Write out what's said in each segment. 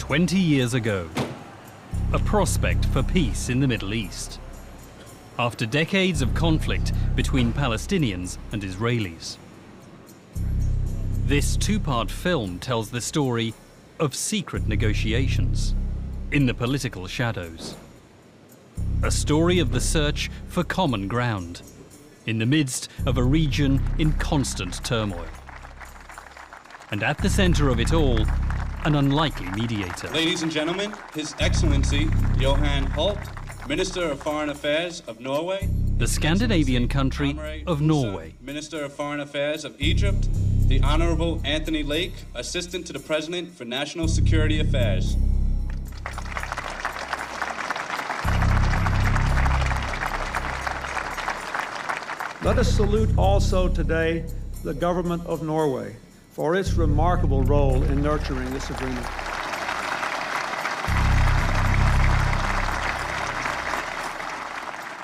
20 years ago, a prospect for peace in the Middle East, after decades of conflict between Palestinians and Israelis. This two-part film tells the story of secret negotiations in the political shadows. A story of the search for common ground in the midst of a region in constant turmoil. And at the center of it all, an unlikely mediator. Ladies and gentlemen, His Excellency Johan Holt, Minister of Foreign Affairs of Norway. The Scandinavian country of Norway. Minister of Foreign Affairs of Egypt. The Honorable Anthony Lake, Assistant to the President for National Security Affairs. Let us salute also today the government of Norway for its remarkable role in nurturing this agreement.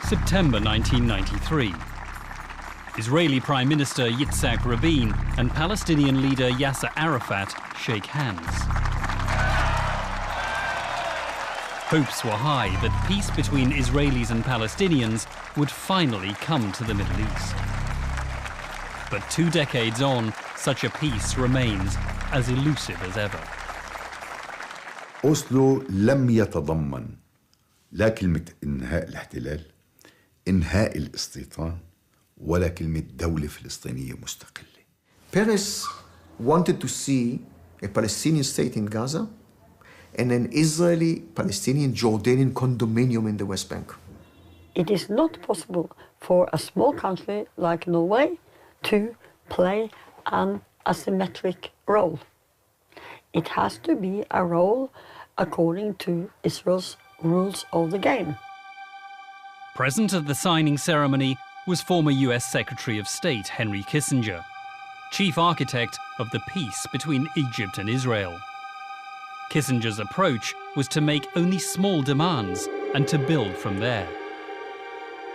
September 1993. Israeli Prime Minister Yitzhak Rabin and Palestinian leader Yasser Arafat shake hands. Hopes were high that peace between Israelis and Palestinians would finally come to the Middle East. But 2 decades on, such a peace remains as elusive as ever. أوسلو لم يتضمن لا كلمة إنهاء الاحتلال، إنهاء الاستيطان، ولا كلمة دولة فلسطينية مستقلة. Paris wanted to see a Palestinian state in Gaza and an Israeli-Palestinian Jordanian condominium in the West Bank. It is not possible for a small country like Norway to play an asymmetric role. It has to be a role according to Israel's rules of the game. Present at the signing ceremony was former US Secretary of State Henry Kissinger, chief architect of the peace between Egypt and Israel. Kissinger's approach was to make only small demands and to build from there.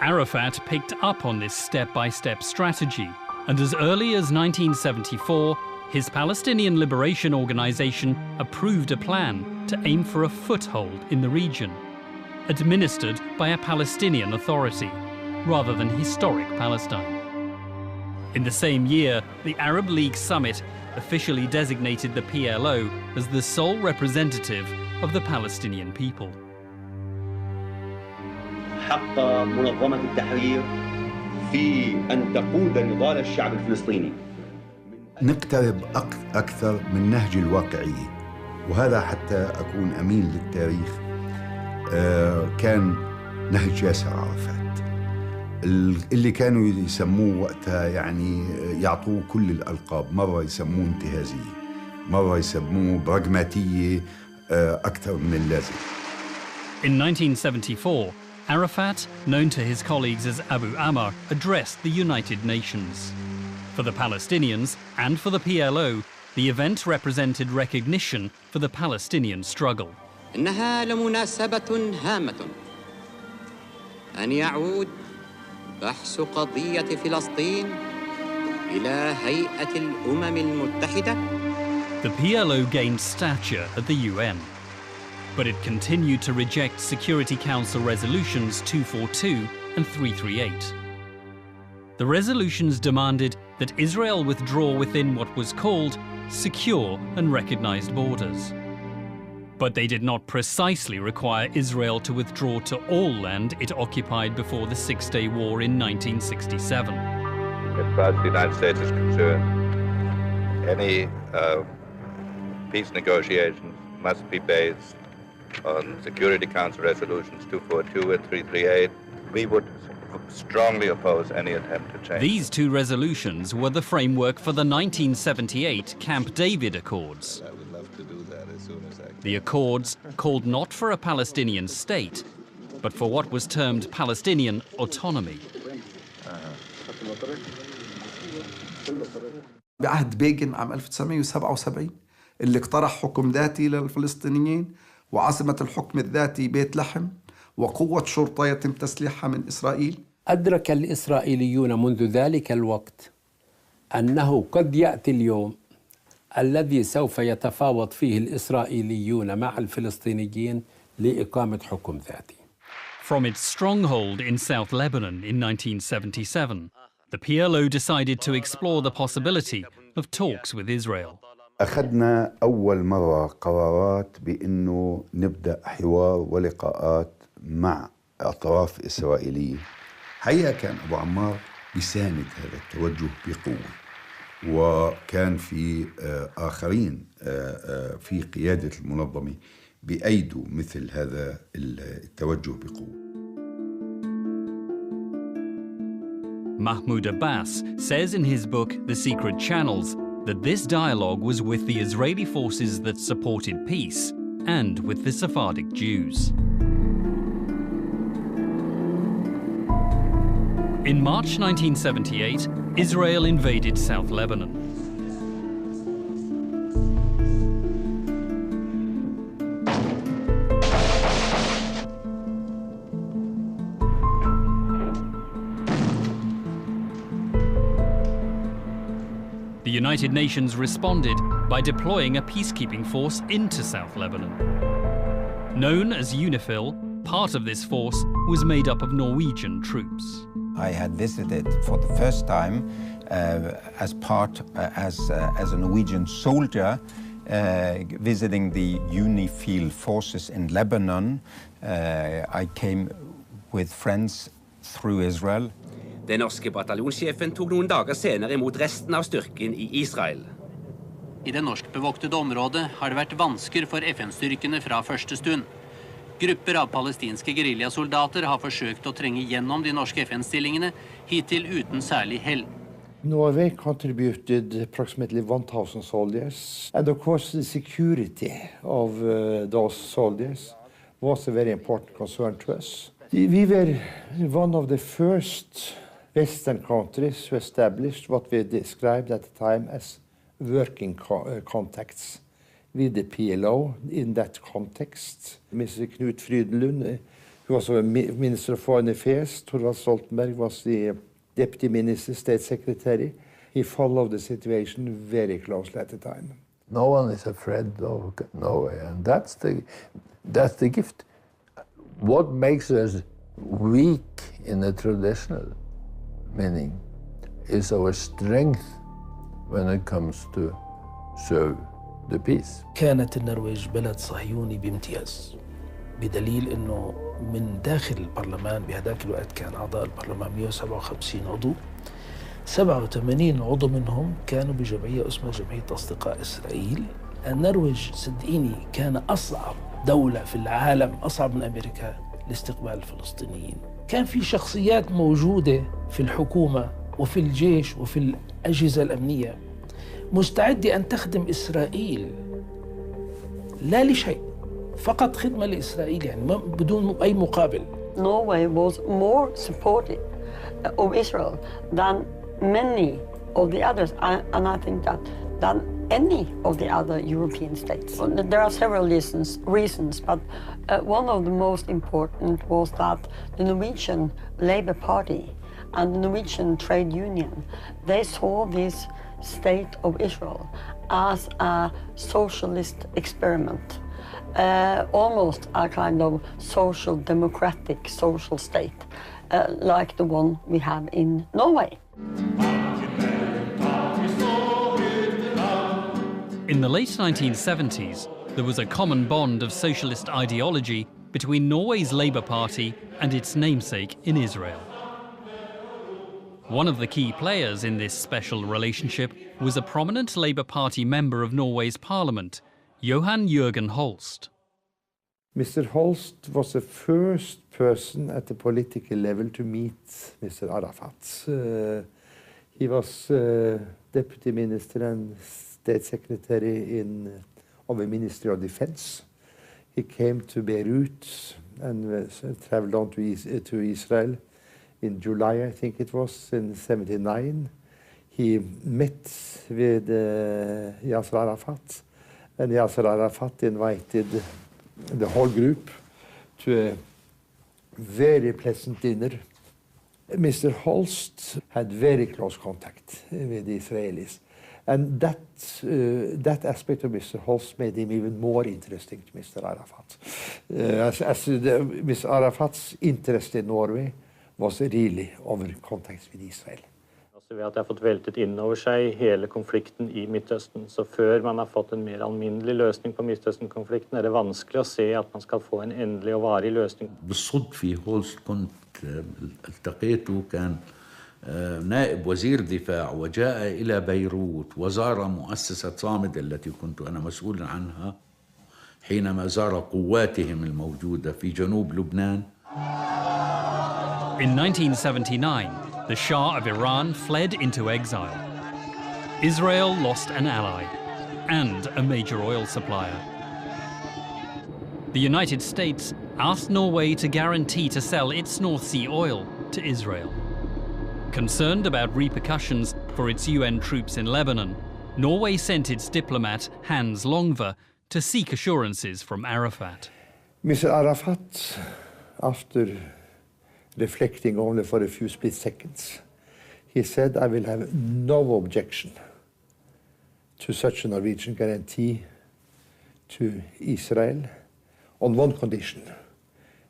Arafat picked up on this step-by-step strategy, and as early as 1974, his Palestinian Liberation Organization approved a plan to aim for a foothold in the region, administered by a Palestinian authority, rather than historic Palestine. In the same year, the Arab League Summit officially designated the PLO as the sole representative of the Palestinian people. حق منظمة التحرير في أن تقود نضال الشعب الفلسطيني. نقترب أكثر من نهج الواقعية، وهذا حتى أكون أمين للتاريخ كان نهج ياسر عرفات اللي كانوا يسموه وقتها يعني يعطوه كل الألقاب، مرة يسموه انتهازية، مرة يسموه براغماتية أكثر من اللازم. In 1974, Arafat, known to his colleagues as Abu Ammar, addressed the United Nations. For the Palestinians and for the PLO, the event represented recognition for the Palestinian struggle. إنها لمناسبة هامة أن يعود بحث قضية فلسطين إلى هيئة الأمم المتحدة. The PLO gained stature at the UN, but it continued to reject Security Council resolutions 242 and 338. The resolutions demanded that Israel withdraw within what was called secure and recognized borders. But they did not precisely require Israel to withdraw to all land it occupied before the Six-Day War in 1967. As far as the United States is concerned, any peace negotiations must be based on Security Council resolutions 242 and 338. We would strongly oppose any attempt to change. These 2 resolutions were the framework for the 1978 Camp David Accords. I would love to do that as soon as I can. The Accords called not for a Palestinian state, but for what was termed Palestinian autonomy. بعهد بيغن عام 1977 اللي اقترح حكم ذاتي للفلسطينيين وعاصمة الحكم الذاتي بيت لحم وقوة شرطة يتم تسليحها من إسرائيل. أدرك الإسرائيليون منذ ذلك الوقت أنه قد يأتي اليوم الذي سوف يتفاوض فيه الإسرائيليون مع الفلسطينيين لإقامة حكم ذاتي. From its stronghold in South Lebanon in 1977, the PLO decided to explore the possibility of talks with Israel. أخذنا أول مرة قرارات بأنه نبدأ حوار ولقاءات مع أطراف إسرائيلية. حقيقة كان أبو عمار بيساند هذا التوجه بقوة، وكان في آخرين في قيادة المنظمة بأيدوا مثل هذا التوجه بقوة. Mahmoud Abbas says in his book The Secret Channels that this dialogue was with the Israeli forces that supported peace and with the Sephardic Jews. In March 1978, Israel invaded South Lebanon. The United Nations responded by deploying a peacekeeping force into South Lebanon. Known as UNIFIL, part of this force was made up of Norwegian troops. I had visited for the first time as a Norwegian soldier visiting the UNIFIL forces in Lebanon. I came with friends through Israel. Den norske bataljonssjefen tok noen dager senere imot resten av styrken i Israel. I det norskbevoktede området har det vært vansker for FN-styrkene fra første stund. Grupper av palestinske guerillasoldater har forsøkt å trenge gjennom de norske FN-stillingene, hittil uten særlig hell. Norway contributed approximately 1,000 soldiers, and of course the security of those soldiers was a very important concern to us. We were one of the first Western countries who established what we described at the time as working contacts with the PLO in that context. Mr. Knut Frydenlund, who was a Minister of Foreign Affairs, Thorvald Stoltenberg was the Deputy Minister, State Secretary. He followed the situation very closely at the time. No one is afraid of Norway, and that's the gift. What makes us weak in the traditional meaning is our strength when it comes to serve the peace. كانت النرويج بلد صهيوني بامتياز، بدليل انه من داخل البرلمان بهذاك الوقت كان اعضاء البرلمان 157 عضو، 87 عضو منهم كانوا بجمعيه اسمها جمعيه اصدقاء اسرائيل. النرويج صدقيني كان اصعب دولة في العالم، أصعب من أمريكا لاستقبال الفلسطينيين. كان في شخصيات موجودة في الحكومة وفي الجيش وفي الأجهزة الأمنية مستعدة أن تخدم إسرائيل لا لشيء، فقط خدمة لإسرائيل، يعني بدون أي مقابل. Norway was more supportive of Israel than many of the others, and I think that than any of the other European states. There are several reasons, but one of the most important was that the Norwegian Labour Party and the Norwegian Trade Union, they saw this state of Israel as a socialist experiment, almost a kind of social democratic social state, like the one we have in Norway. In the late 1970s, there was a common bond of socialist ideology between Norway's Labour Party and its namesake in Israel. One of the key players in this special relationship was a prominent Labour Party member of Norway's parliament, Johan Jørgen Holst. Mr. Holst was the first person at the political level to meet Mr. Arafat. He was deputy minister and State Secretary of the Ministry of Defense. He came to Beirut and traveled on to Israel in July, I think it was, in '79. He met with Yasser Arafat, and Yasser Arafat invited the whole group to a very pleasant dinner. Mr. Holst had very close contact with the Israelis. And that aspect of Mr. Holst made him even more interesting to Mr. Arafat. Mr. Arafat's interest in Norway was really over contacts with Israel. Altså ved at det har fått veltet inn over seg hele konflikten i Midtøsten. Så før man har fått en mer alminnelig løsning på Midtøsten-konflikten, det vanskelig å se at man skal få en endelig og varig løsning. بالصدفة هولست كنت التقيته كان نائب وزير دفاع وجاء إلى بيروت وزار مؤسسة صامد التي كنت أنا مسؤول عنها حينما زار قواتهم الموجودة في جنوب لبنان. In 1979, the Shah of Iran fled into exile. Israel lost an ally and a major oil supplier. The United States asked Norway to guarantee to sell its North Sea oil to Israel. Concerned about repercussions for its UN troops in Lebanon, Norway sent its diplomat Hans Longve to seek assurances from Arafat. Mr. Arafat, after reflecting only for a few split seconds, he said, I will have no objection to such a Norwegian guarantee to Israel on one condition.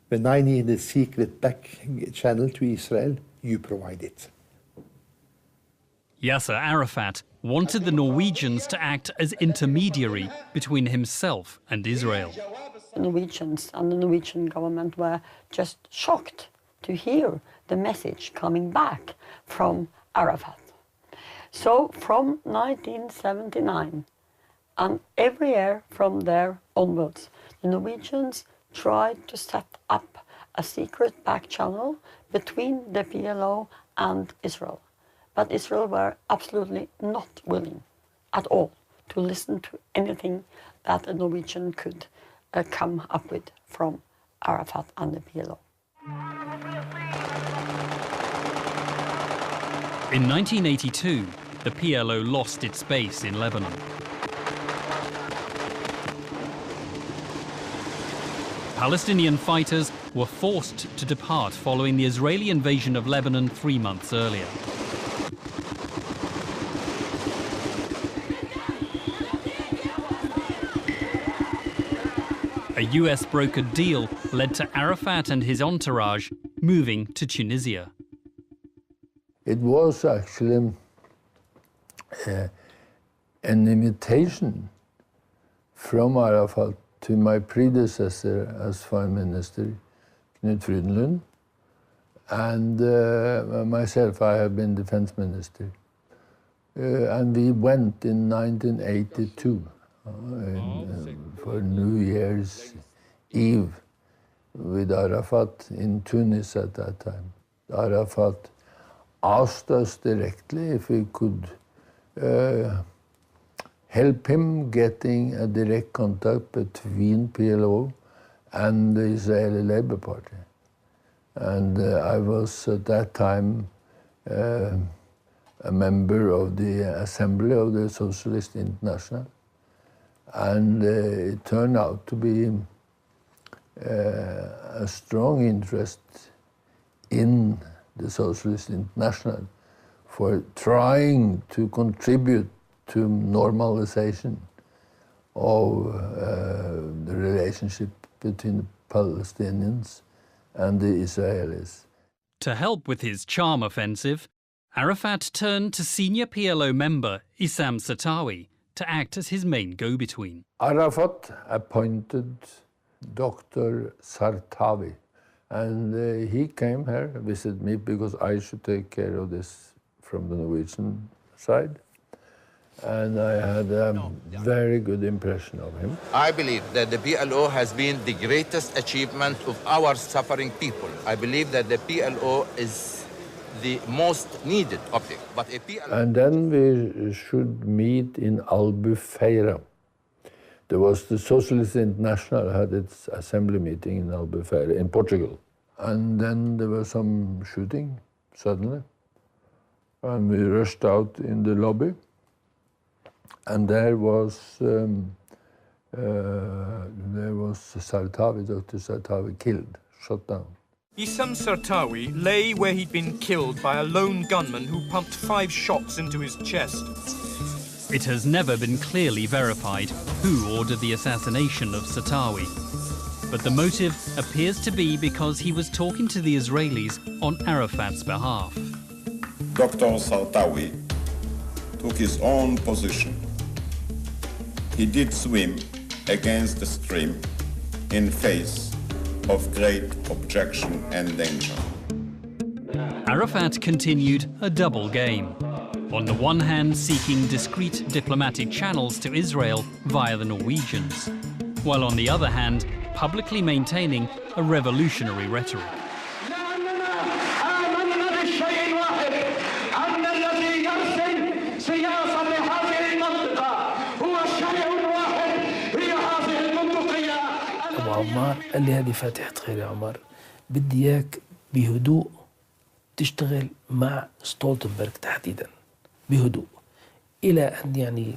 When I need a secret back channel to Israel, you provide it. Yasser Arafat wanted the Norwegians to act as intermediary between himself and Israel. The Norwegians and the Norwegian government were just shocked to hear the message coming back from Arafat. So from 1979 and every year from there onwards, the Norwegians tried to set up a secret back channel between the PLO and Israel. But Israel were absolutely not willing at all to listen to anything that a Norwegian could come up with from Arafat and the PLO. In 1982, the PLO lost its base in Lebanon. Palestinian fighters were forced to depart following the Israeli invasion of Lebanon 3 months earlier. A US brokered deal led to Arafat and his entourage moving to Tunisia. It was actually an invitation from Arafat to my predecessor as Foreign Minister, Knut Frydenlund, and myself, I have been Defense Minister. And we went in 1982 for New Year's Eve with Arafat in Tunis at that time. Arafat asked us directly if we could help him getting a direct contact between PLO and the Israeli Labour Party. And I was at that time a member of the Assembly of the Socialist International. And it turned out to be a strong interest in the Socialist International for trying to contribute to normalization of the relationship between the Palestinians and the Israelis. To help with his charm offensive, Arafat turned to senior PLO member Issam Satawi to act as his main go-between. Arafat appointed Dr. Sartawi, and he came here, visited me, because I should take care of this from the Norwegian side. And I had a very good impression of him. I believe that the PLO has been the greatest achievement of our suffering people. I believe that the PLO is the most needed object. But a PLO... And then we should meet in Albufeira. There was the Socialist International had its assembly meeting in Albufeira in Portugal. And then there was some shooting, suddenly. And we rushed out in the lobby. And there was Sartawi, Dr. Sartawi, killed, shot down. Issam Sartawi lay where he'd been killed by a lone gunman who pumped 5 shots into his chest. It has never been clearly verified who ordered the assassination of Sartawi, but the motive appears to be because he was talking to the Israelis on Arafat's behalf. Dr. Sartawi took his own position. He did swim against the stream in face of great objection and danger. Arafat continued a double game. On the one hand, seeking discreet diplomatic channels to Israel via the Norwegians, while on the other hand, publicly maintaining a revolutionary rhetoric. أبو عمار قال لي هذه فاتحة خير يا عمر، بدي إياك بهدوء تشتغل مع ستولتنبرغ تحديدا بهدوء إلى أن يعني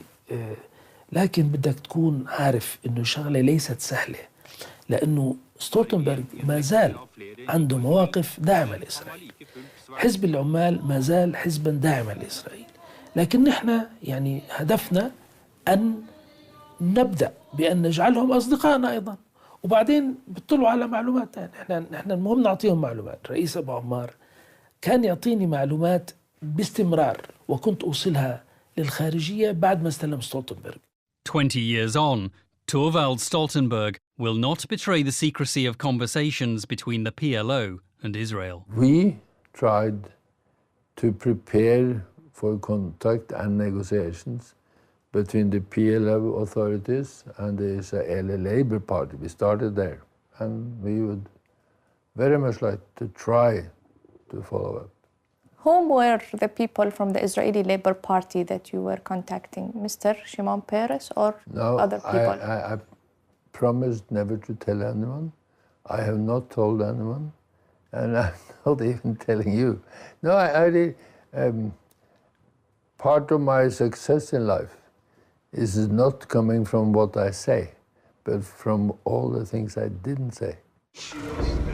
لكن بدك تكون عارف إنه شغلة ليست سهلة، لأنه ستولتنبرغ ما زال عنده مواقف داعمة لإسرائيل. حزب العمال ما زال حزبا داعما لإسرائيل، لكن نحن يعني هدفنا أن نبدأ بأن نجعلهم أصدقائنا أيضا، وبعدين بيطلعوا على معلومات. نحن المهم نعطيهم معلومات. رئيس أبو عمار كان يعطيني معلومات باستمرار وكنت أوصلها للخارجية بعد ما استلم ستولتنبرغ. 20 years on, Thorvald Stoltenberg will not betray the secrecy of conversations between the PLO and Israel. We tried to prepare for contact and negotiations between the PLO authorities and the Israeli Labour Party. We started there, and we would very much like to try to follow up. Whom were the people from the Israeli Labour Party that you were contacting? Mr. Shimon Peres or other people? I promised never to tell anyone. I have not told anyone, and I'm not even telling you. No, part of my success in life is not coming from what I say, but from all the things I didn't say.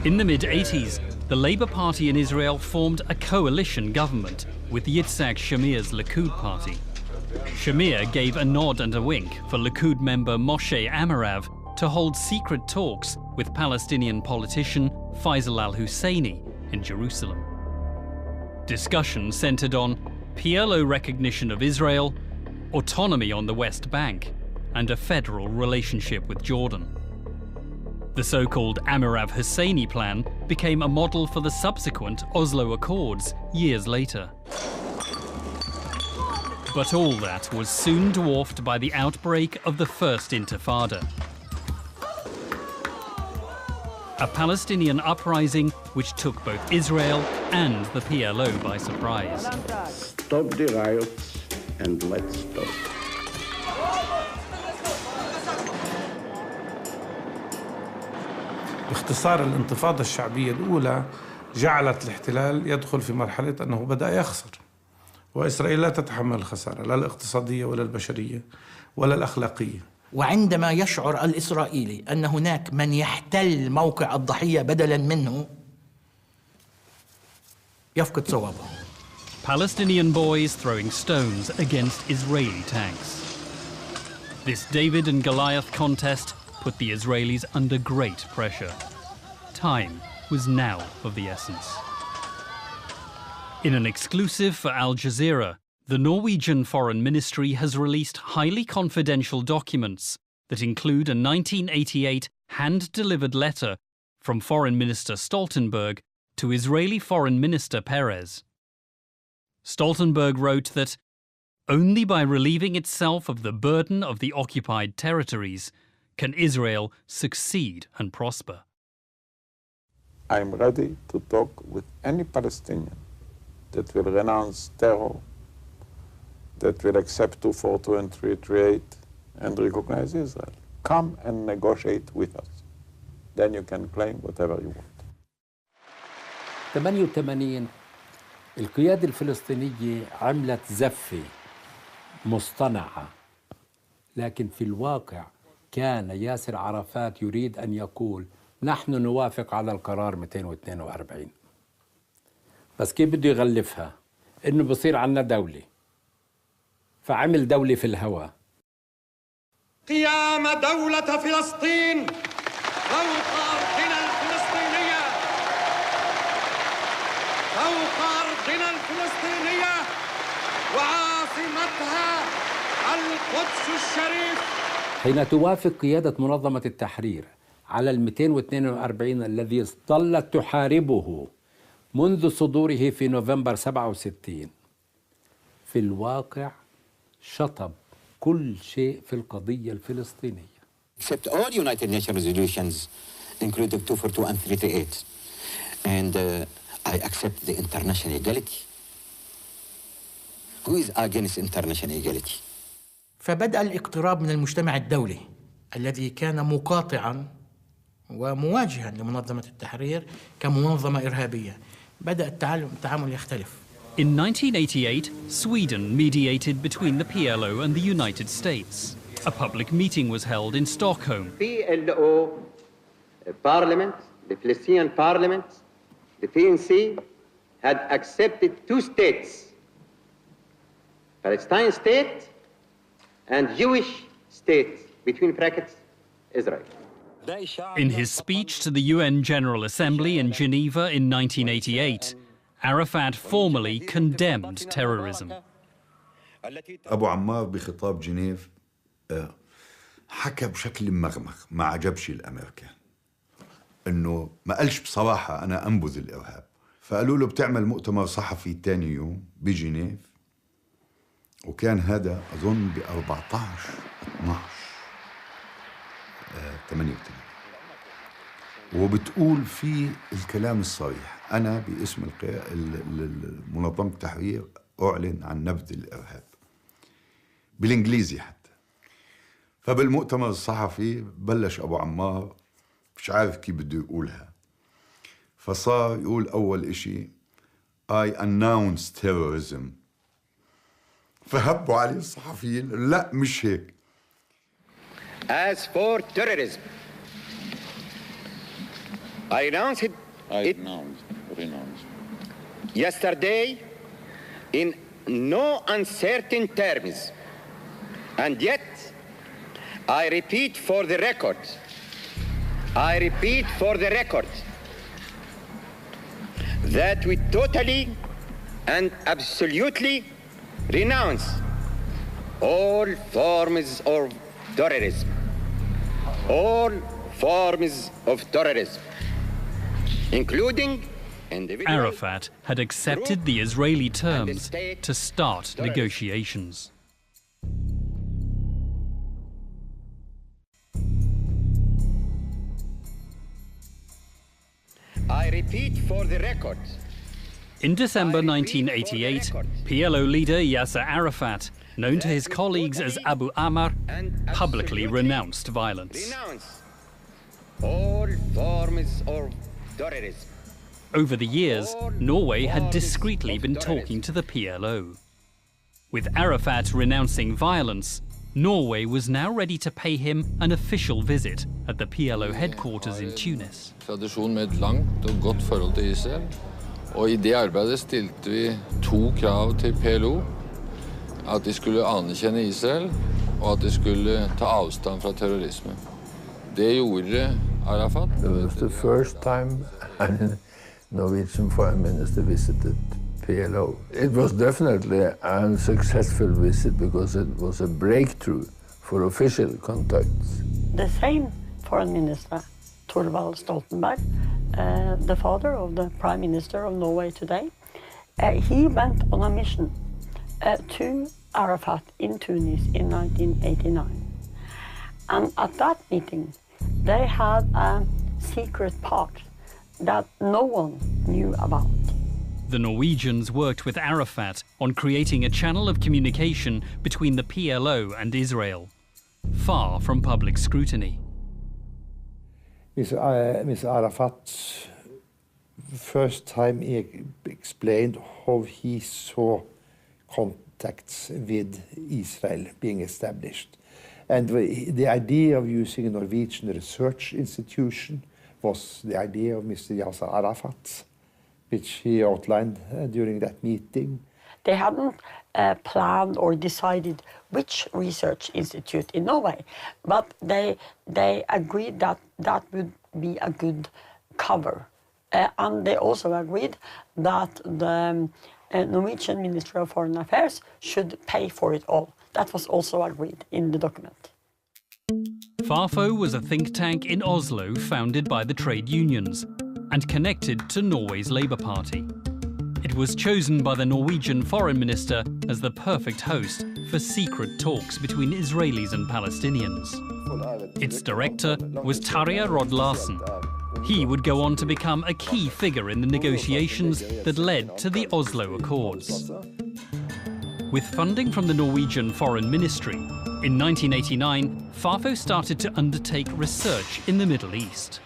In the mid-80s, the Labour Party in Israel formed a coalition government with Yitzhak Shamir's Likud party. Shamir gave a nod and a wink for Likud member Moshe Amarav to hold secret talks with Palestinian politician Faisal al-Husseini in Jerusalem. Discussion centered on PLO recognition of Israel, autonomy on the West Bank, and a federal relationship with Jordan. The so-called Amarav-Husseini plan became a model for the subsequent Oslo Accords years later. But all that was soon dwarfed by the outbreak of the First Intifada, a Palestinian uprising which took both Israel and the PLO by surprise. Stop the riots and let's talk. باختصار الانتفاضة الشعبية الأولى جعلت الاحتلال يدخل في مرحلة أنه بدأ يخسر، وإسرائيل لا تتحمل الخسارة لا الاقتصادية ولا البشرية ولا الأخلاقية. وعندما يشعر الإسرائيلي أن هناك من يحتل موقع الضحية بدلاً منه يفقد صوابه. Palestinian boys throwing stones against Israeli tanks. This David and Goliath contest put the Israelis under great pressure. Time was now of the essence. In an exclusive for Al Jazeera, the Norwegian Foreign Ministry has released highly confidential documents that include a 1988 hand-delivered letter from Foreign Minister Stoltenberg to Israeli Foreign Minister Peres. Stoltenberg wrote that only by relieving itself of the burden of the occupied territories can Israel succeed and prosper. I am ready to talk with any Palestinian that will renounce terror, that will accept 242 and 338 and recognize Israel. Come and negotiate with us. Then you can claim whatever you want. 88 القيادة الفلسطينية عملت زفة مصطنعة، لكن في الواقع كان ياسر عرفات يريد أن يقول نحن نوافق على القرار 242، بس كيف بده يغلفها؟ إنه بصير عنا دولة، فعمل دولة في الهواء. قيام دولة فلسطين فوق أرضنا الفلسطينية، فوق أرضنا الفلسطينية وعاصمتها القدس الشريف. حين توافق قيادة منظمة التحرير على 242 الذي ظلت تحاربه منذ صدوره في نوفمبر 67، في الواقع شطب كل شيء في القضية الفلسطينية. Except all United Nations resolutions, including 242 and 338. And I accept the international equality. Who is against international equality? فبدأ الاقتراب من المجتمع الدولي الذي كان مقاطعا ومواجها لمنظمة التحرير كمنظمة إرهابية. بدأ التعامل يختلف. In 1988, Sweden mediated between the PLO and the United States. A public meeting was held in Stockholm. PLO parliament, the Palestinian parliament, the PNC had accepted two states, Palestine state and Jewish state, between brackets, Israel. In his speech to the UN General Assembly in Geneva in 1988, Arafat formally condemned terrorism. أبو عمار بخطاب جنيف حكى بشكل مغمغ، ما عجبش الأمريكان، إنه ما قالش بصراحة أنا أنبذ الإرهاب. فقالوا له بتعمل مؤتمر صحفي تاني يوم بجنيف، وكان هذا أظن ب 14/12/88، وبتقول فيه الكلام الصريح: أنا باسم منظمة التحرير أعلن عن نبذ الإرهاب، بالإنجليزي حتى. فبالمؤتمر الصحفي بلش أبو عمار مش عارف كيف بده يقولها، فصار يقول أول إشي I announce terrorism. فهبوا عليه الصحفيين: لا مش هيك. As for terrorism, I announced it yesterday in no uncertain terms, and yet I repeat for the record, that we totally and absolutely renounce all forms of terrorism, including individual. Arafat had accepted the Israeli terms to start negotiations. I repeat for the record. In December 1988, PLO leader Yasser Arafat, known to his colleagues as Abu Ammar, publicly renounced violence. All forms of terrorism. Over the years, Norway had discreetly been talking to the PLO. With Arafat renouncing violence, Norway was now ready to pay him an official visit at the PLO headquarters in Tunis. Tradisjon med et langt og godt forhold til Israel. Og i det arbeidet stilte vi 2 krav til PLO. At de skulle anerkjenne Israel, og at de skulle ta avstand fra terrorisme. Det gjorde Arafat. It was the first time a Norwegian foreign minister visited PLO. It was definitely a successful visit because it was a breakthrough for official contacts. The same foreign minister, Thorvald Stoltenberg, the father of the Prime Minister of Norway today, he went on a mission to Arafat in Tunis in 1989. And at that meeting, they had a secret part that no one knew about. The Norwegians worked with Arafat on creating a channel of communication between the PLO and Israel, far from public scrutiny. Mr. Arafat, first time he explained how he saw contacts with Israel being established. And the idea of using a Norwegian research institution was the idea of Mr. Yasser Arafat, which he outlined during that meeting. They hadn't planned or decided which research institute in Norway, but they agreed that that would be a good cover. And they also agreed that the Norwegian Ministry of Foreign Affairs should pay for it all. That was also agreed in the document. Fafo was a think tank in Oslo founded by the trade unions and connected to Norway's Labour Party. It was chosen by the Norwegian foreign minister as the perfect host for secret talks between Israelis and Palestinians. Its director was Tarjei Rod-Larsen. He would go on to become a key figure in the negotiations that led to the Oslo Accords. With funding from the Norwegian Foreign Ministry, in 1989, Fafo started to undertake research in the Middle East.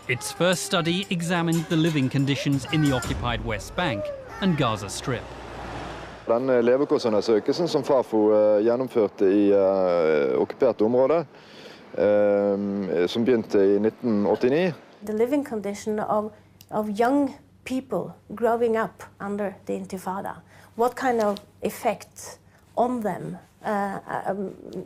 Its first study examined the living conditions in the occupied West Bank and Gaza Strip. Den levekårsundersøkelsen som Fafo gjennomførte i okkupert område, som begynte i 1989. The living condition of young people growing up under the Intifada. What kind of effect on them?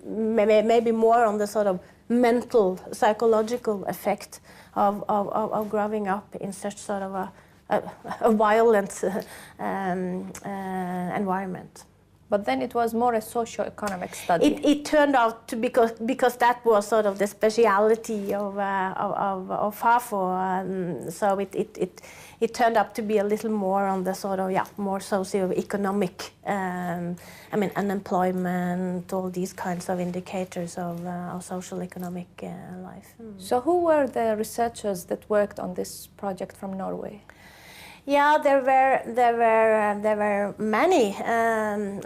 Maybe more on the sort of mental, psychological effect of growing up in such sort of a violent environment. But then it was more a socio-economic study. It turned out to, because that was sort of the speciality of Fafo, so it turned out to be a little more on the sort of, more socio-economic, I mean, unemployment, all these kinds of indicators of social economic life. So who were the researchers that worked on this project from Norway? Yeah, there were many, and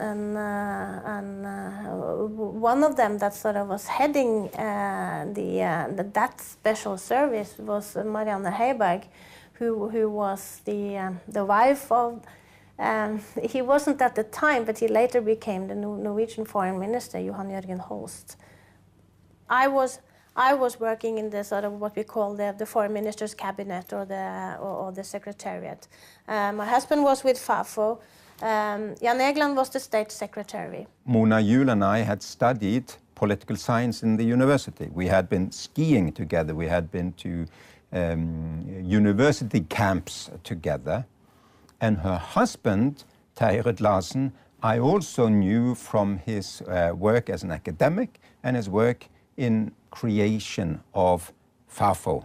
one of them that sort of was heading that special service was Marianne Heiberg, who was the wife of. He wasn't at the time, but he later became the Norwegian Foreign Minister, Johan Jørgen Holst. I was working in the sort of what we call the foreign minister's cabinet or the secretariat. My husband was with Fafo. Jan Egeland was the state secretary. Mona Juel and I had studied political science in the university. We had been skiing together. We had been to university camps together. And her husband, Tarjei Rod-Larsen, I also knew from his work as an academic and his work in creation of Fafo,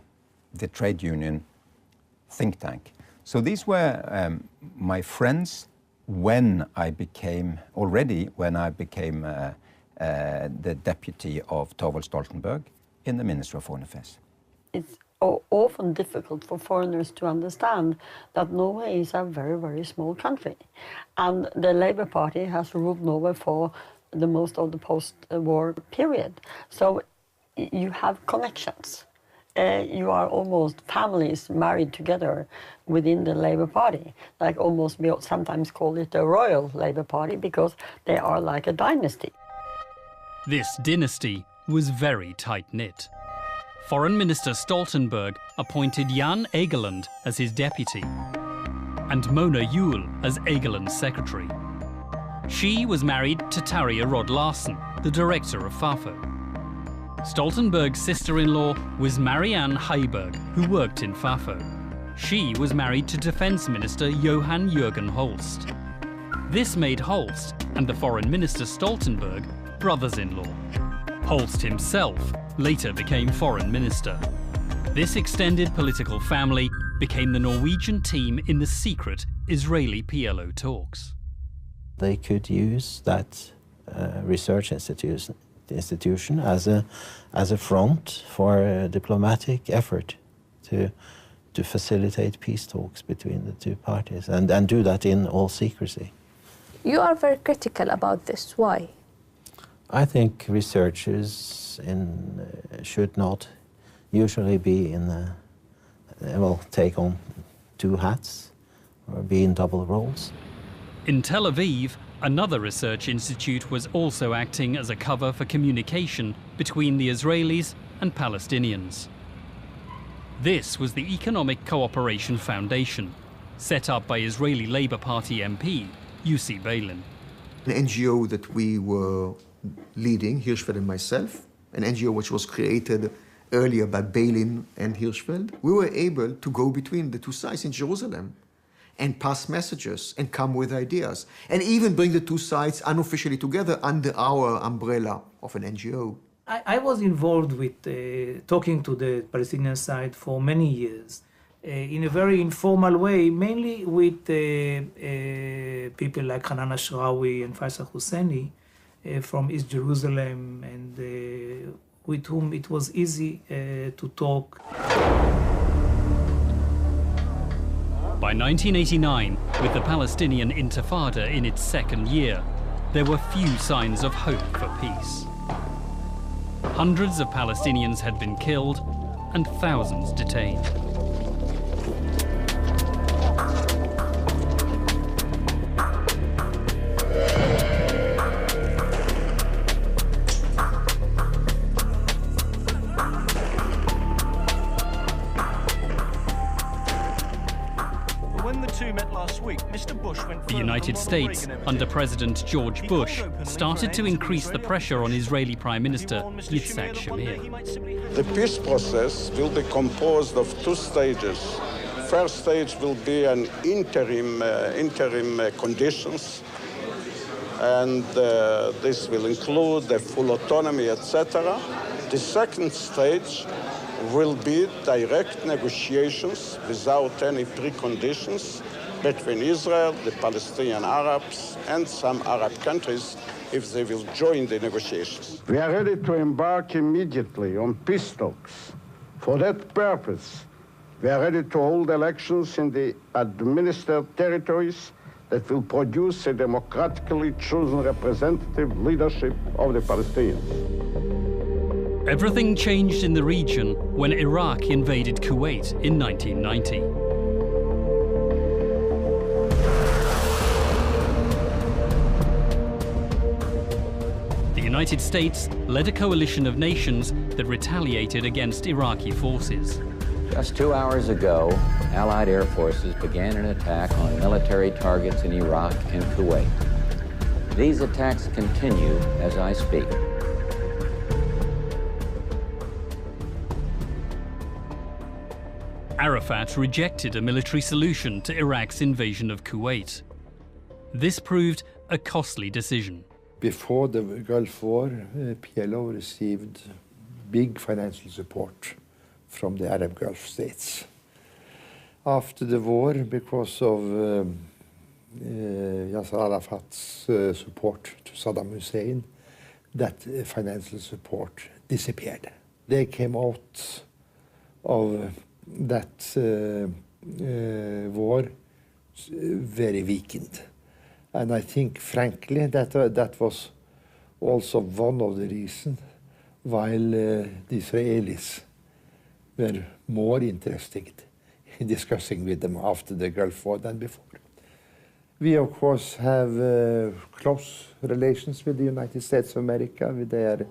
the trade union think tank. So these were my friends when I became the deputy of Thorvald Stoltenberg in the Ministry of Foreign Affairs. It's often difficult for foreigners to understand that Norway is a very, very small country. And the Labour Party has ruled Norway for the most of the post-war period. So you have connections. You are almost families married together within the Labour Party. Like almost, we sometimes call it the Royal Labour Party because they are like a dynasty. This dynasty was very tight-knit. Foreign Minister Stoltenberg appointed Jan Egeland as his deputy and Mona Juel as Egeland's secretary. She was married to Tarjei Rod-Larsen, the director of Fafo. Stoltenberg's sister-in-law was Marianne Heiberg, who worked in Fafo. She was married to Defense Minister Johan Jørgen Holst. This made Holst and the Foreign Minister Stoltenberg brothers-in-law. Holst himself later became Foreign Minister. This extended political family became the Norwegian team in the secret Israeli PLO talks. They could use that research institution as a front for a diplomatic effort to facilitate peace talks between the two parties and do that in all secrecy. You are very critical about this. Why? I think researchers should not usually be take on two hats or be in double roles. In Tel Aviv, another research institute was also acting as a cover for communication between the Israelis and Palestinians. This was the Economic Cooperation Foundation, set up by Israeli Labour Party MP Jussi Beilin. An NGO that we were leading, Hirschfeld and myself, an NGO which was created earlier by Beilin and Hirschfeld, we were able to go between the two sides in Jerusalem and pass messages and come with ideas and even bring the two sides unofficially together under our umbrella of an NGO. I was involved with talking to the Palestinian side for many years in a very informal way, mainly with people like Hanan Ashrawi and Faisal Husseini from East Jerusalem, and with whom it was easy to talk. By 1989, with the Palestinian Intifada in its second year, there were few signs of hope for peace. Hundreds of Palestinians had been killed and thousands detained. The United States, under President George Bush, started to increase the pressure on Israeli Prime Minister Yitzhak Shamir. The peace process will be composed of two stages. First stage will be an interim conditions, and this will include the full autonomy, etc. The second stage will be direct negotiations without any preconditions between Israel, the Palestinian Arabs, and some Arab countries if they will join the negotiations. We are ready to embark immediately on peace talks. For that purpose, we are ready to hold elections in the administered territories that will produce a democratically chosen representative leadership of the Palestinians. Everything changed in the region when Iraq invaded Kuwait in 1990. The United States led a coalition of nations that retaliated against Iraqi forces. Just 2 hours ago, Allied air forces began an attack on military targets in Iraq and Kuwait. These attacks continue as I speak. Arafat rejected a military solution to Iraq's invasion of Kuwait. This proved a costly decision. Before the Gulf War, PLO received big financial support from the Arab Gulf states. After the war, because of Yasser Arafat's support to Saddam Hussein, that financial support disappeared. They came out of that war very weakened. And I think, frankly, that was also one of the reasons why the Israelis were more interested in discussing with them after the Gulf War than before. We, of course, have close relations with the United States of America. They are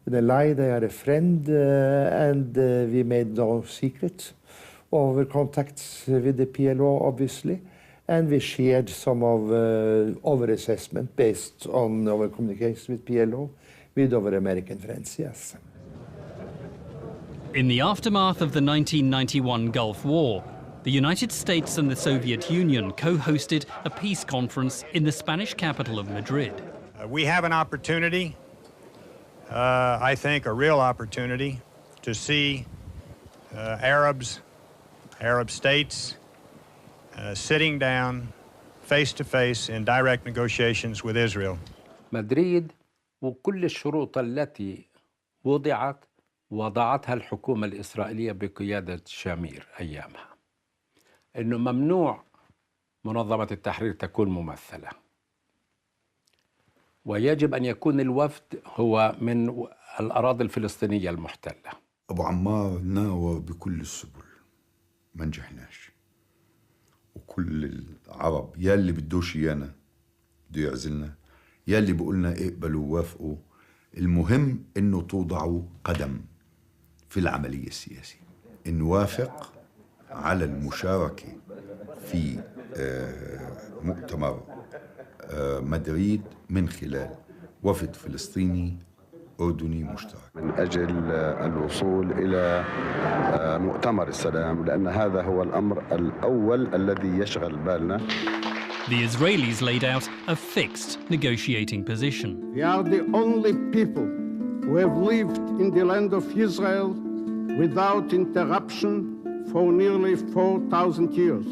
an ally, they are a friend, and we made no secret of our contacts with the PLO, obviously. And we shared some of our assessment based on our communications with PLO with our American friends, yes. In the aftermath of the 1991 Gulf War, the United States and the Soviet Union co-hosted a peace conference in the Spanish capital of Madrid. We have an opportunity, I think a real opportunity, to see Arab states sitting down face to face in direct negotiations with Israel. مدريد وكل الشروط التي وضعتها الحكومة الإسرائيلية بقيادة شامير أيامها. إنه ممنوع منظمة التحرير تكون ممثلة. ويجب أن يكون الوفد هو من الأراضي الفلسطينية المحتلة. أبو عمار ناوى بكل السبل ما نجحناش. وكل العرب يا اللي بدوش إيانا بده يعزلنا يا اللي بقولنا اقبلوا ووافقوا. المهم إنه توضعوا قدم في العملية السياسية. نوافق على المشاركة في مؤتمر مدريد من خلال وفد فلسطيني أردني مشترك من أجل الوصول إلى مؤتمر السلام، لأن هذا هو الأمر الأول الذي يشغل بالنا. The Israelis laid out a fixed negotiating position. We are the only people who have lived in the land of Israel without interruption for nearly 4,000 years.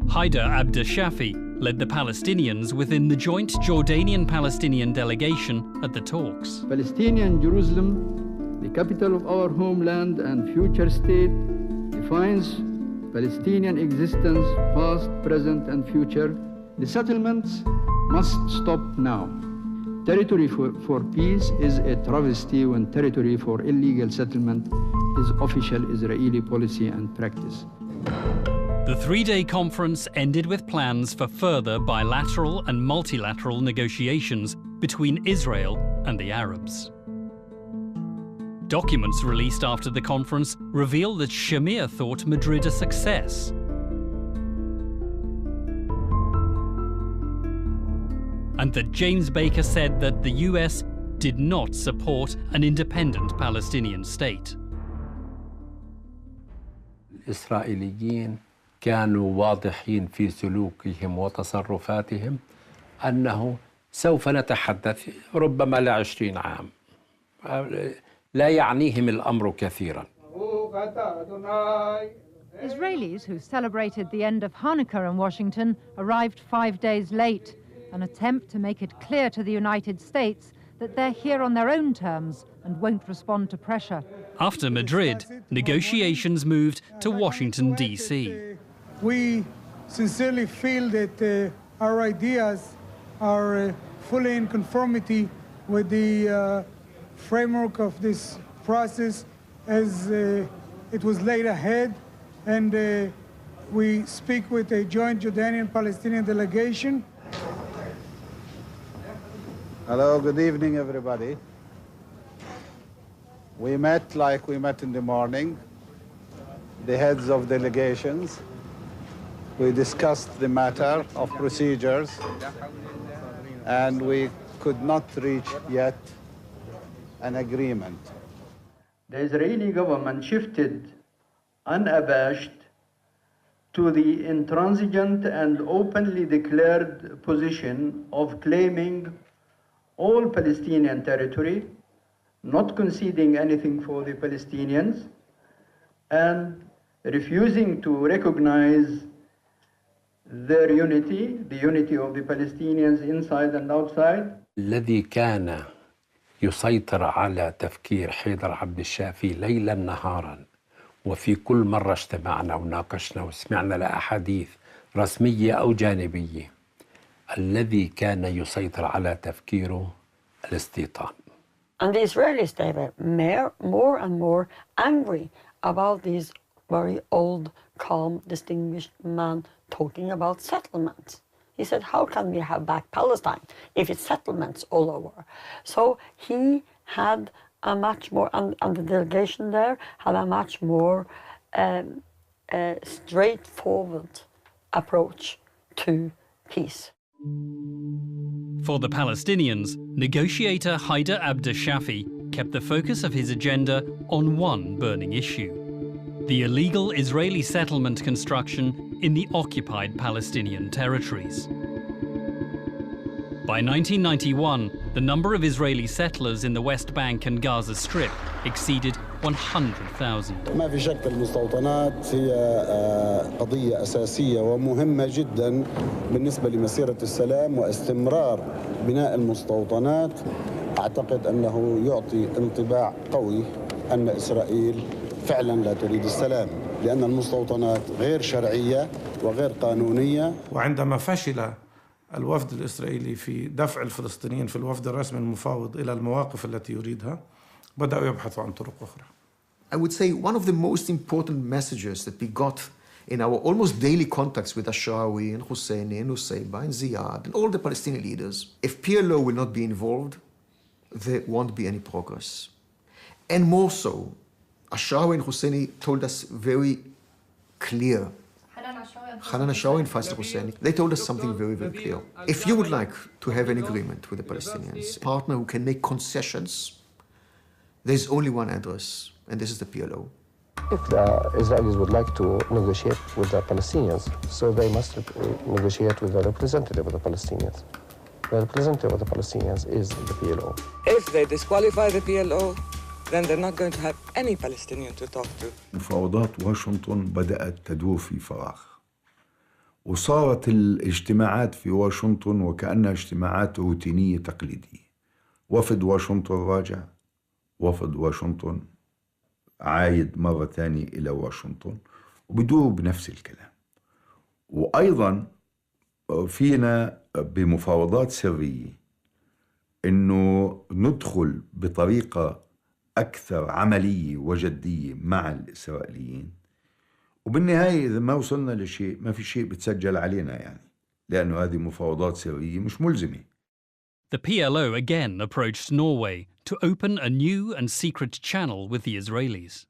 Haider Abdeshafi led the Palestinians within the joint Jordanian-Palestinian delegation at the talks. Palestinian Jerusalem, the capital of our homeland and future state, defines Palestinian existence, past, present, and future. The settlements must stop now. Territory for peace is a travesty when territory for illegal settlement is official Israeli policy and practice. The three-day conference ended with plans for further bilateral and multilateral negotiations between Israel and the Arabs. Documents released after the conference reveal that Shamir thought Madrid a success. And that James Baker said that the US did not support an independent Palestinian state. الإسرائيليين كانوا واضحين في سلوكهم وتصرفاتهم أنه سوف نتحدث ربما ل20 عام. لا يعنيهم الأمر كثيرا. Israelis who celebrated the end of Hanukkah in Washington arrived 5 days late, an attempt to make it clear to the United States that they're here on their own terms and won't respond to pressure. After Madrid, negotiations moved to Washington, D.C. We sincerely feel that our ideas are fully in conformity with the framework of this process as it was laid ahead, and we speak with a joint Jordanian-Palestinian delegation. Hello, good evening, everybody. We met like we met in the morning, the heads of delegations. We discussed the matter of procedures, and we could not reach yet an agreement. The Israeli government shifted unabashed to the intransigent and openly declared position of claiming all Palestinian territory, not conceding anything for the Palestinians, and refusing to recognize their unity, the unity of the Palestinians inside and outside. الذي كان يسيطر على تفكير حيدر عبد الشافي ليلا نهارا، وفي كل مرة اجتمعنا وناقشنا وسمعنا لأحاديث رسمية أو جانبية، الذي كان يسيطر على تفكيره الاستيطان. And the Israelis, they were more and more angry about this very old, calm, distinguished man talking about settlements. He said, how can we have back Palestine if it's settlements all over? So he had a much more, and the delegation there had a much more straightforward approach to peace. For the Palestinians, negotiator Haider Abdeshafi kept the focus of his agenda on one burning issue: the illegal Israeli settlement construction in the occupied Palestinian territories. By 1991, the number of Israeli settlers in the West Bank and Gaza Strip exceeded 100,000. ما في شك المستوطنات هي قضية أساسية ومهمة جدا بالنسبة لمسيرة السلام واستمرار بناء المستوطنات. أعتقد أنه يعطي انطباع قوي أن إسرائيل فعلا لا تريد السلام، لأن المستوطنات غير شرعية وغير قانونية. وعندما فشل الوفد الإسرائيلي في دفع الفلسطينيين في الوفد الرسمي المفاوض إلى المواقف التي يريدها، بدأوا يبحثوا عن طرق أخرى. I would say one of the most important messages that we got in our almost daily contacts with Ashrawi and Husseini and Nusayba and Ziad and all the Palestinian leaders, if PLO will not be involved, there won't be any progress. And more so, Ashrawi and Husseini told us very clear, Hanan Ashrawi and Faisal Husseini, they told us something very, very clear. If you would like to have an agreement with the Palestinians, a partner who can make concessions, there's only one address, and this is the PLO. If the Israelis would like to negotiate with the Palestinians, so they must negotiate with the representative of the Palestinians. The representative of the Palestinians is the PLO. If they disqualify the PLO, then they're not going to have any Palestinian to talk to. مفاوضات واشنطن بدأت تدور في فراغ، وصارت الاجتماعات في واشنطن وكأنها اجتماعات روتينية تقليدية. وفد واشنطن راجع، وفد واشنطن عايد مرة ثانية إلى واشنطن، وبدور بنفس الكلام. وأيضا فينا بمفاوضات سرية إنه ندخل بطريقة أكثر عملية وجدية مع الإسرائيليين، وبالنهاية إذا ما وصلنا لشيء ما في شيء بتسجل علينا يعني، لأنه هذه مفاوضات سرية مش ملزمة. The PLO again approached Norway to open a new and secret channel with the Israelis.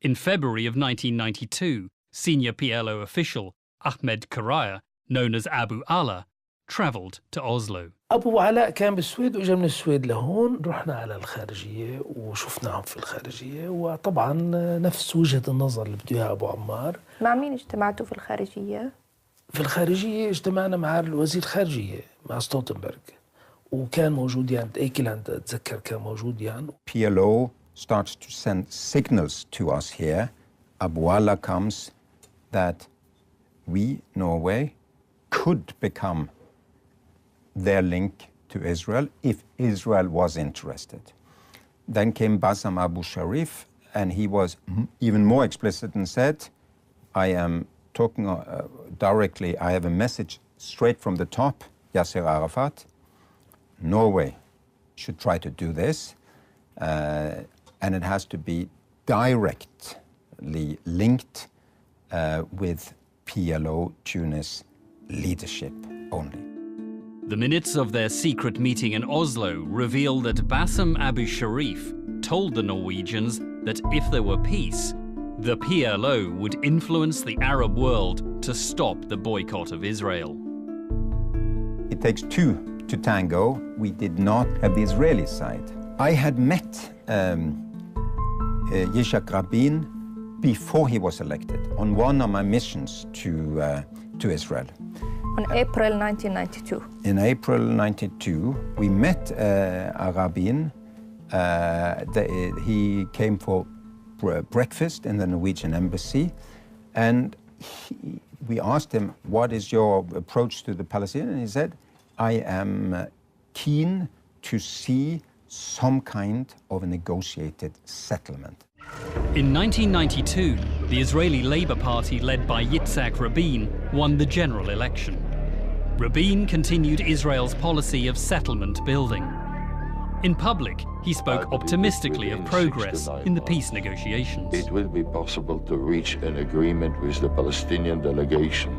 In February of 1992, senior PLO official Ahmed Karaya, known as Abu Ala, travelled to Oslo. أبو علاء كان بالسويد وإجا من السويد لهون، رحنا على الخارجية وشفناهم في الخارجية، وطبعا نفس وجهة النظر اللي بده إياها أبو عمار. مع مين اجتمعتوا في الخارجية؟ في الخارجية اجتمعنا مع الوزير الخارجية مع ستولتنبرغ، وكان موجود يعني ايكلاند أتذكر كان موجود يعني. PLO starts to send signals to us here. Abu Ala comes that we, Norway, could become their link to Israel if Israel was interested. Then came Bassam Abu Sharif, and he was even more explicit and said, I am talking directly, I have a message straight from the top, Yasser Arafat. Norway should try to do this, and it has to be directly linked with PLO Tunis leadership only. The minutes of their secret meeting in Oslo reveal that Bassam Abu Sharif told the Norwegians that if there were peace, the PLO would influence the Arab world to stop the boycott of Israel. It takes two to tango. We did not have the Israeli side. I had met Yitzhak Rabin before he was elected on one of my missions to Israel. On April 1992. In April 92, we met Rabin. He came for breakfast in the Norwegian embassy, and we asked him, what is your approach to the Palestinians? And he said, I am keen to see some kind of a negotiated settlement. In 1992, the Israeli Labour Party led by Yitzhak Rabin won the general election. Rabin continued Israel's policy of settlement building. In public, he spoke optimistically of progress in the peace negotiations. It will be possible to reach an agreement with the Palestinian delegation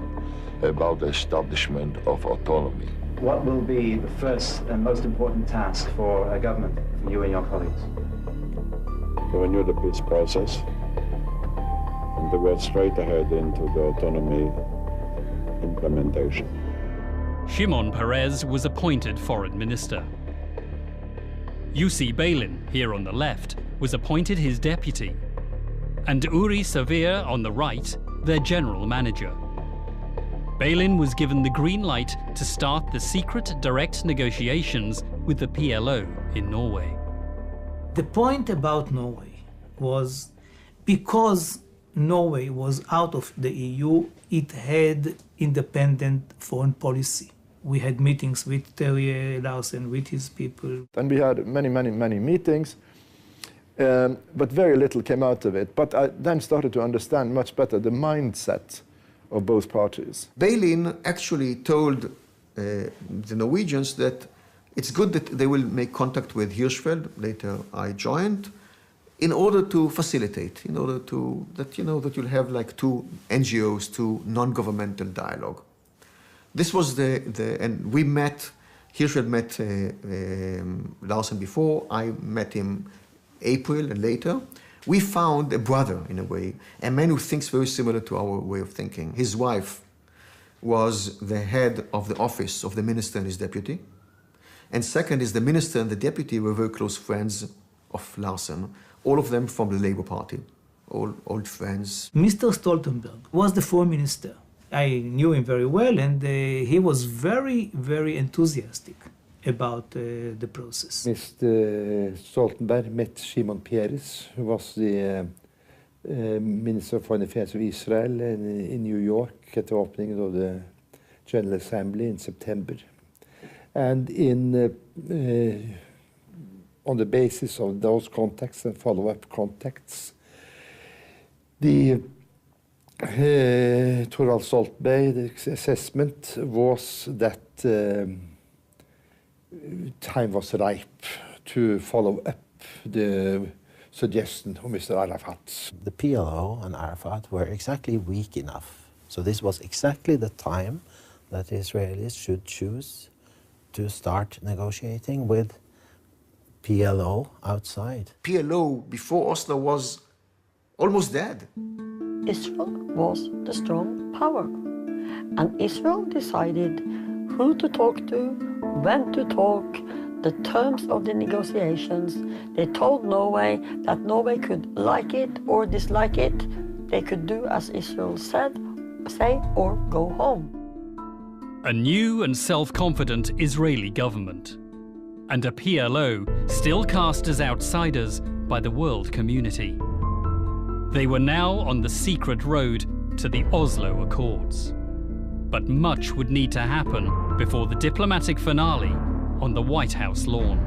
about the establishment of autonomy. What will be the first and most important task for a government, for you and your colleagues? To renew the peace process and to go straight ahead into the autonomy implementation. Shimon Peres was appointed foreign minister. Yossi Beilin, here on the left, was appointed his deputy, and Uri Savir on the right, their general manager. Beilin was given the green light to start the secret direct negotiations with the PLO in Norway. The point about Norway was because Norway was out of the EU, it had independent foreign policy. We had meetings with Terje Larsen, with his people. And we had many meetings, but very little came out of it. But I then started to understand much better the mindset of both parties. Beilin actually told the Norwegians that it's good that they will make contact with Hirschfeld, later I joined, in order to facilitate, in order to, that you'll have like two NGOs, two non-governmental dialogue. This was and we met, Hirschfeld met Larsen before, I met him April and later. We found a brother, in a way, a man who thinks very similar to our way of thinking. His wife was the head of the office of the minister and his deputy. And second is the minister and the deputy were very close friends of Larsen, all of them from the Labour Party, all old friends. Mr. Stoltenberg was the foreign minister. I knew him very well, and he was very, very enthusiastic about the process. Mr. Stoltenberg met Shimon Peres, who was the Minister of Foreign Affairs of Israel in New York at the opening of the General Assembly in September. And on the basis of those contacts and follow-up contacts, the Thorvald Stoltenberg's assessment was that time was ripe to follow up the suggestion of Mr. Arafat. The PLO and Arafat were exactly weak enough. So this was exactly the time that the Israelis should choose to start negotiating with PLO outside. PLO before Oslo was almost dead. Israel was the strong power. And Israel decided who to talk to, when to talk, the terms of the negotiations. They told Norway that Norway could like it or dislike it. They could do as Israel said, say, or go home. A new and self-confident Israeli government, and a PLO still cast as outsiders by the world community. They were now on the secret road to the Oslo Accords. But much would need to happen before the diplomatic finale on the White House lawn.